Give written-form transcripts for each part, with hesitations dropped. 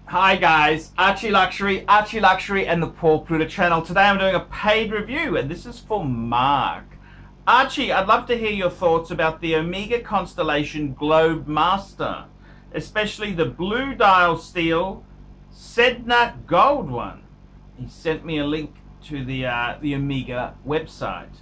Hi guys, Archie Luxury, and the Paul Pluta channel. Today I'm doing a paid review and this is for Mark. Archie, I'd love to hear your thoughts about the Omega Constellation Globemaster, especially the blue dial steel Sedna gold one. He sent me a link to the Omega website.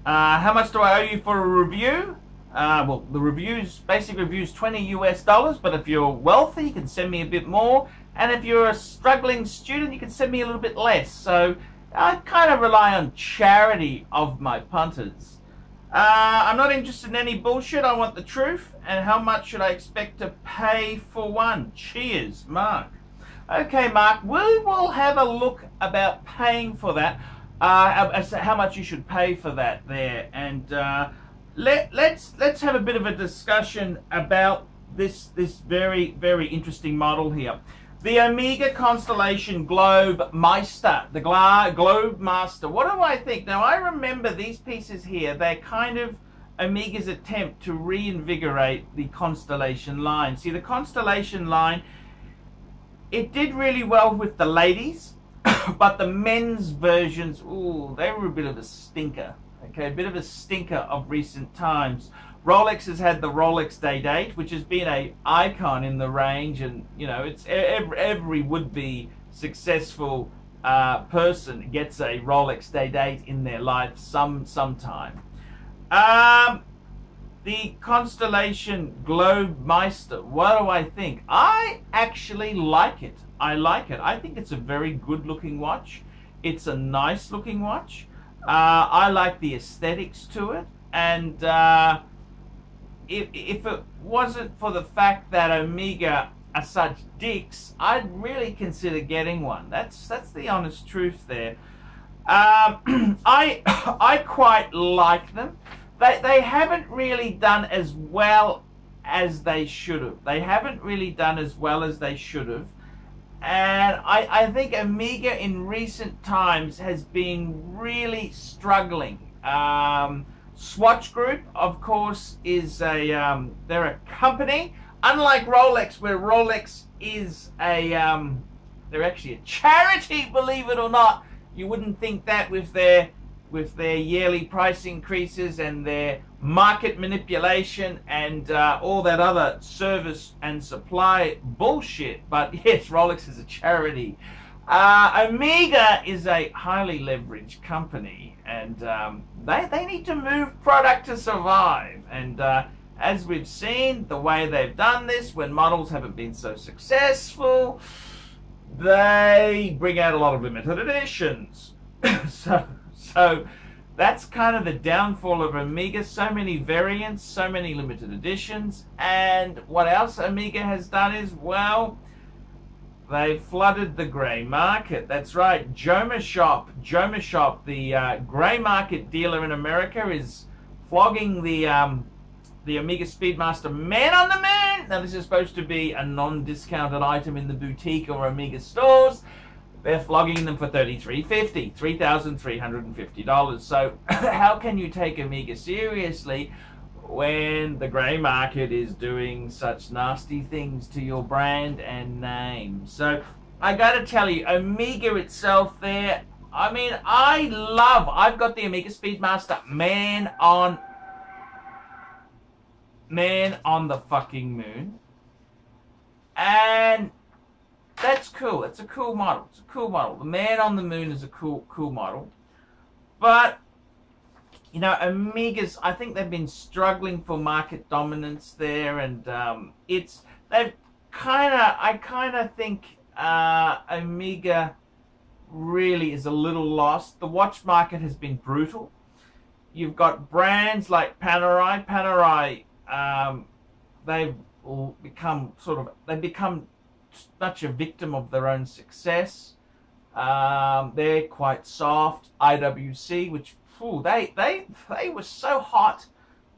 How much do I owe you for a review? Well, the basic review's $20 but if you're wealthy, you can send me a bit more. And if you're a struggling student, you can send me a little bit less. So I kind of rely on charity of my punters. I'm not interested in any bullshit. I want the truth. And how much should I expect to pay for one? Cheers, Mark. Okay, Mark, we will have a look about paying for that. How much you should pay for that there. And let's have a bit of a discussion about this very, very interesting model here. The Omega Constellation Globemaster, the Globemaster. What do I think? Now, I remember these pieces here. They're kind of Omega's attempt to reinvigorate the Constellation line. See, the Constellation line, it did really well with the ladies, but the men's versions, ooh, they were a bit of a stinker. Okay, a bit of a stinker of recent times. Rolex has had the Rolex Day Date, which has been an icon in the range, and you know, it's every would-be successful person gets a Rolex Day Date in their life sometime. The Constellation Globemaster, what do I think? I actually like it. I like it. I think it's a very good-looking watch. It's a nice-looking watch. I like the aesthetics to it, and if it wasn't for the fact that Omega are such dicks, I'd really consider getting one. That's the honest truth there. I quite like them. They haven't really done as well as they should have. They haven't really done as well as they should have. And I think Omega in recent times has been really struggling. Swatch Group, of course, is they're a company, unlike Rolex, where Rolex is they're actually a charity, believe it or not. You wouldn't think that with their yearly price increases and their market manipulation and all that other service and supply bullshit. But yes, Rolex is a charity. Omega is a highly leveraged company, and they need to move product to survive. And as we've seen, the way they've done this, when models haven't been so successful, they bring out a lot of limited editions. So that's kind of the downfall of Omega. So many variants, so many limited editions. And what else Omega has done is, well, they've flooded the grey market. That's right. JEWELLERY, the grey market dealer in America, is flogging the Omega Speedmaster Man on the Moon. Now, this is supposed to be a non-discounted item in the boutique or Omega stores. They're flogging them for $33.50, $3,350. So how can you take Omega seriously when the grey market is doing such nasty things to your brand and name? So I gotta tell you, Omega itself there, I mean, I've got the Omega Speedmaster Man on the fucking moon. And that's cool. It's a cool model. It's a cool model. The Man on the Moon is a cool model. But, you know, Omega's, I think they've been struggling for market dominance there, and I kind of think Omega really is a little lost. The watch market has been brutal. You've got brands like Panerai. They've become much a victim of their own success. They're quite soft. IWC, which they were so hot,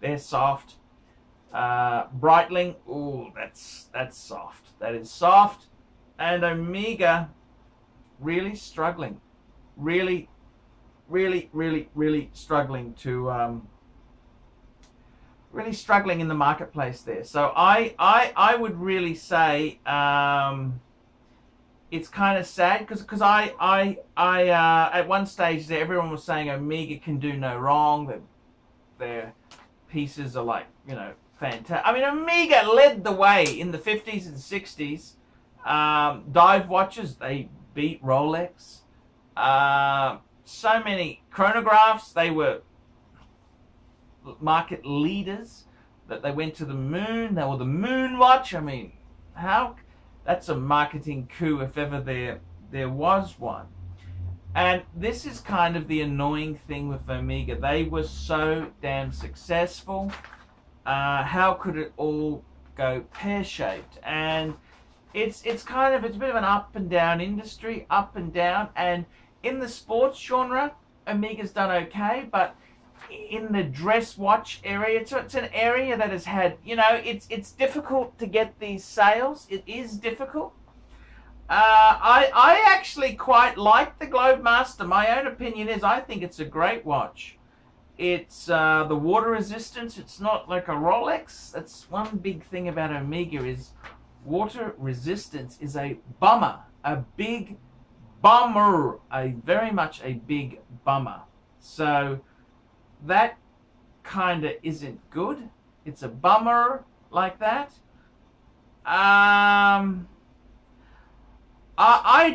they're soft. Breitling, ooh, that's soft. That is soft. And Omega really struggling, really struggling to really struggling in the marketplace there. So I would really say, it's kind of sad because I at one stage there, everyone was saying Omega can do no wrong. That their pieces are like, you know, fantastic. I mean, Omega led the way in the 50s and 60s. Dive watches, they beat Rolex. So many chronographs, they were market leaders. That they went to the moon. They were the moon watch. I mean, how? That's a marketing coup if ever there was one. And this is kind of the annoying thing with Omega. They were so damn successful. How could it all go pear-shaped? And it's a bit of an up and down industry, up and down. And in the sports genre, Omega's done okay, but in the dress watch area, it's an area that has had, you know, it's difficult to get these sales. It is difficult. I actually quite like the Globemaster. My own opinion is I think it's a great watch. It's the water resistance. It's not like a Rolex. That's one big thing about Omega is water resistance is a bummer, a big bummer, very much a big bummer. So that kind of isn't good. It's a bummer like that. I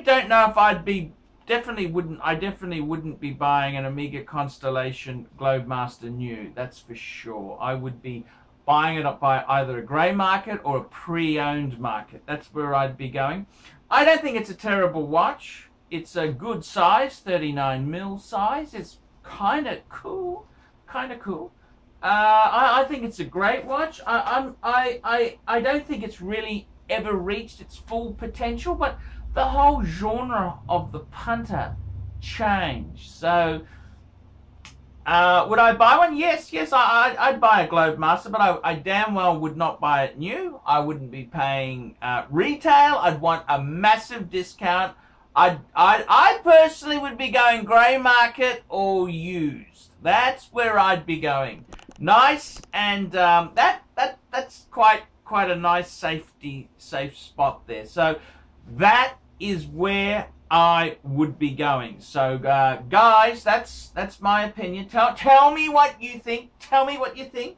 don't know if I definitely wouldn't be buying an Omega Constellation Globemaster new. That's for sure. I would be buying it up by either a grey market or a pre-owned market. That's where I'd be going. I don't think it's a terrible watch. It's a good size, 39mm size. It's kind of cool. I think it's a great watch. I don't think it's really ever reached its full potential, but the whole genre of the punter changed. So would I buy one? Yes, I'd buy a Globemaster, but I damn well would not buy it new. I wouldn't be paying retail. I'd want a massive discount. I personally would be going grey market or used. That's where I'd be going. Nice, and that's quite a nice safe spot there. So that is where I would be going. So guys, that's my opinion. Tell me what you think. Tell me what you think.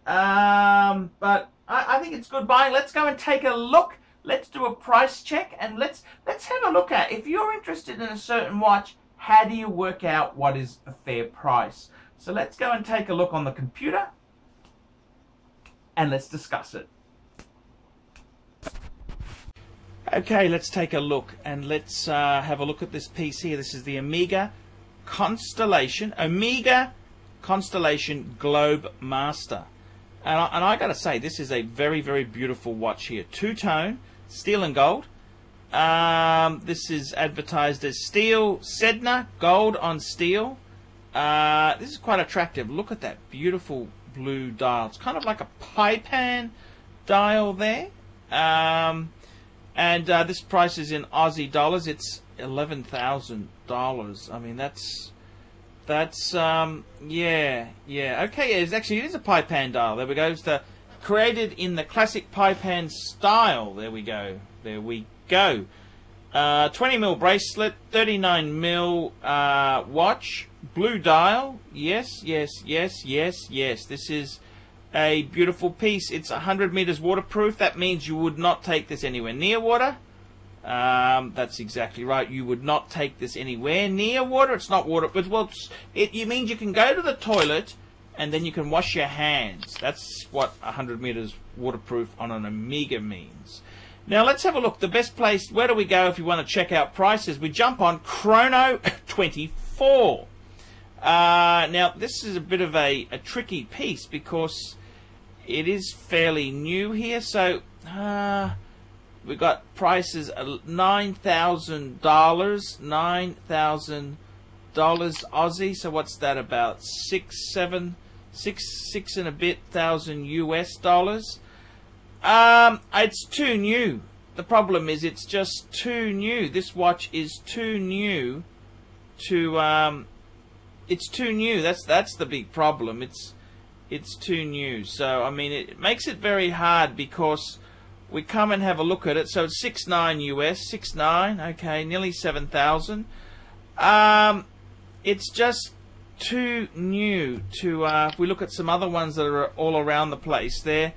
But I think it's good buying. Let's go and take a look. Let's do a price check, and let's have a look at, if you're interested in a certain watch, how do you work out what is a fair price? So let's go and take a look on the computer, and let's discuss it. Okay, let's take a look, and let's have a look at this piece here. This is the Omega Constellation Globemaster. And I got to say, this is a very, very beautiful watch here. Two-tone, steel and gold. This is advertised as steel, Sedna, gold on steel. This is quite attractive. Look at that beautiful blue dial. It's kind of like a pie pan dial there. And this price is in Aussie dollars. It's $11,000. I mean, that's yeah. Okay, it is a pie pan dial. There we go. It's created in the classic pie pan style. There we go. 20mm bracelet, 39mm watch, blue dial. Yes. This is a beautiful piece. It's 100 meters waterproof. That means you would not take this anywhere near water. That's exactly right. You would not take this anywhere near water. It's not water, but well, it means you can go to the toilet and then you can wash your hands. That's what 100 meters waterproof on an Omega means. Now let's have a look. The best place, where do we go if you want to check out prices? We jump on Chrono 24. Now this is a bit of a tricky piece because it is fairly new here. So we got prices $9,000, $9,000 Aussie. So what's that, about six and a bit thousand US dollars. It's too new. The problem is it's just too new. This watch is too new to it's too new. That's the big problem. It's too new. So I mean, it makes it very hard because we come and have a look at it. So it's 6.9 US, 6.9, okay, nearly 7,000. It's just too new to, if we look at some other ones that are all around the place there,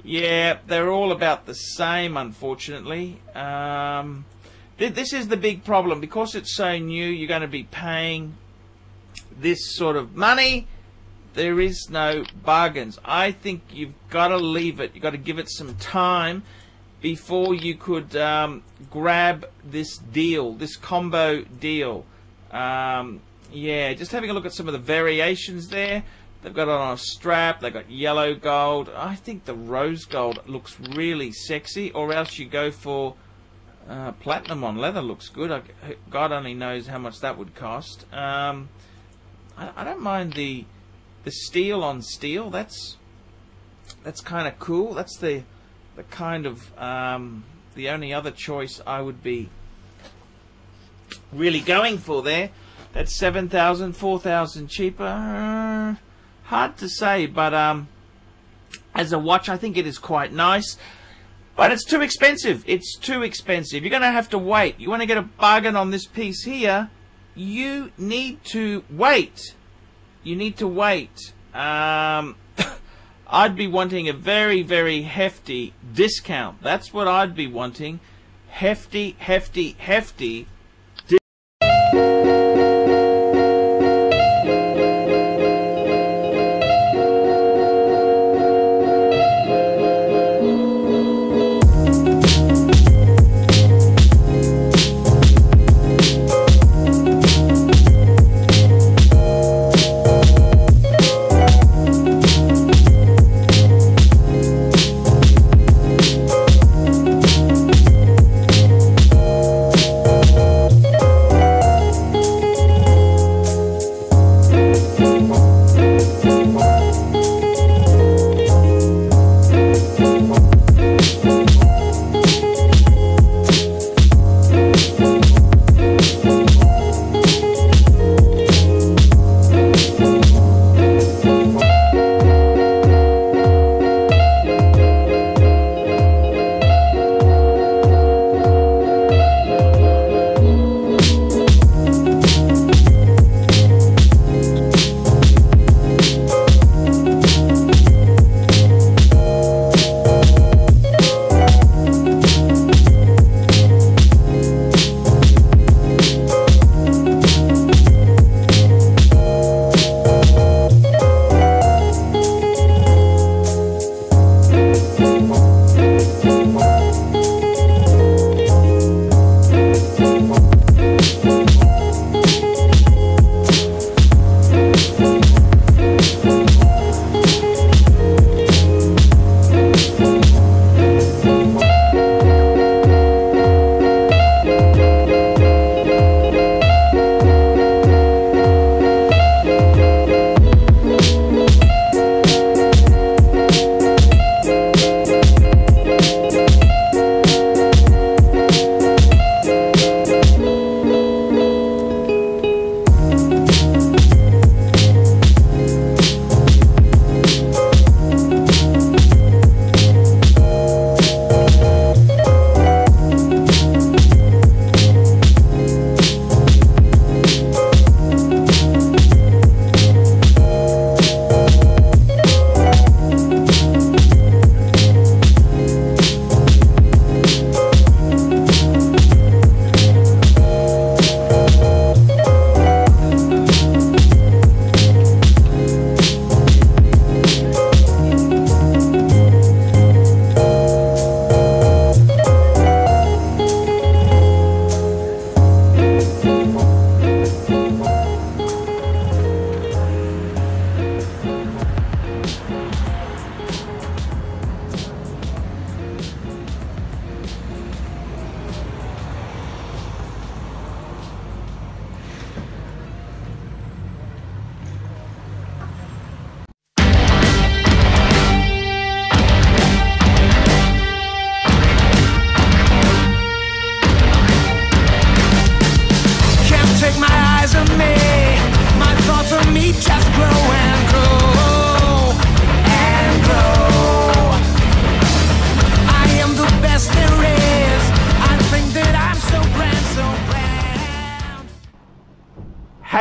yeah, they're all about the same, unfortunately. This is the big problem. Because it's so new, you're going to be paying this sort of money. There is no bargains. I think you've got to leave it. You've got to give it some time before you could grab this deal, this combo deal. Yeah, just having a look at some of the variations there. They've got it on a strap. They've got yellow gold. I think the rose gold looks really sexy. Or else you go for platinum on leather. Looks good. God only knows how much that would cost. I don't mind the steel on steel. That's kind of cool. That's the kind of the only other choice I would be really going for there. That's 7,000, 4,000 cheaper. Hard to say, but as a watch, I think it is quite nice. But it's too expensive. It's too expensive. You're going to have to wait. You want to get a bargain on this piece here, you need to wait. You need to wait. I'd be wanting a very, very hefty discount. That's what I'd be wanting. Hefty, hefty, hefty.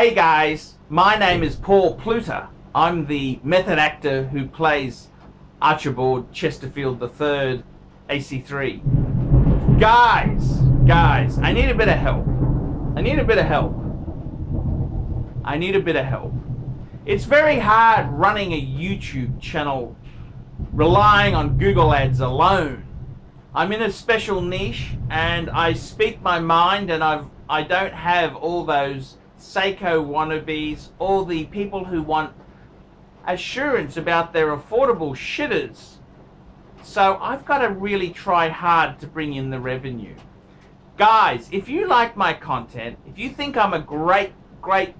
Hey guys, my name is Paul Pluta. I'm the method actor who plays Archibald Chesterfield III, AC3. Guys, I need a bit of help. I need a bit of help. It's very hard running a YouTube channel relying on Google Ads alone. I'm in a special niche and I speak my mind, and I don't have all those Seiko wannabes, all the people who want assurance about their affordable shitters. So I've got to really try hard to bring in the revenue. Guys, if you like my content, if you think I'm a great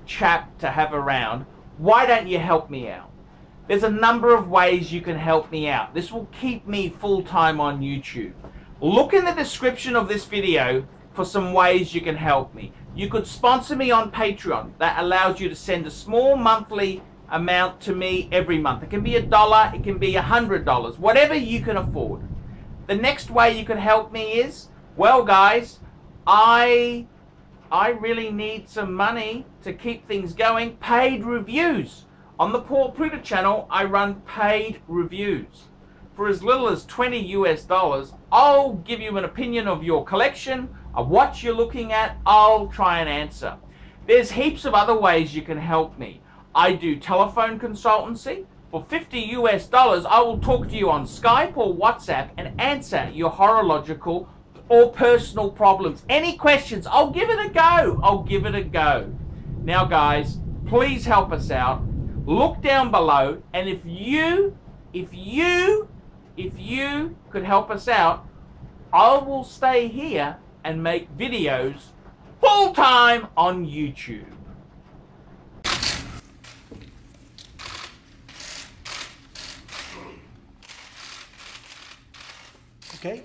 chap to have around, why don't you help me out? There's a number of ways you can help me out. This will keep me full-time on YouTube. Look in the description of this video for some ways you can help me. You could sponsor me on Patreon. That allows you to send a small monthly amount to me every month. It can be $1, it can be $100, whatever you can afford. The next way you can help me is, well guys, I really need some money to keep things going. Paid reviews. On the Paul Pluta channel, I run paid reviews. For as little as $20 US, I'll give you an opinion of your collection, of what you're looking at. I'll try and answer. There's heaps of other ways you can help me. I do telephone consultancy. For $50 US, I will talk to you on Skype or WhatsApp and answer your horological or personal problems. Any questions, I'll give it a go. Now guys, please help us out. Look down below, and if you could help us out, I will stay here and make videos full-time on YouTube. Okay,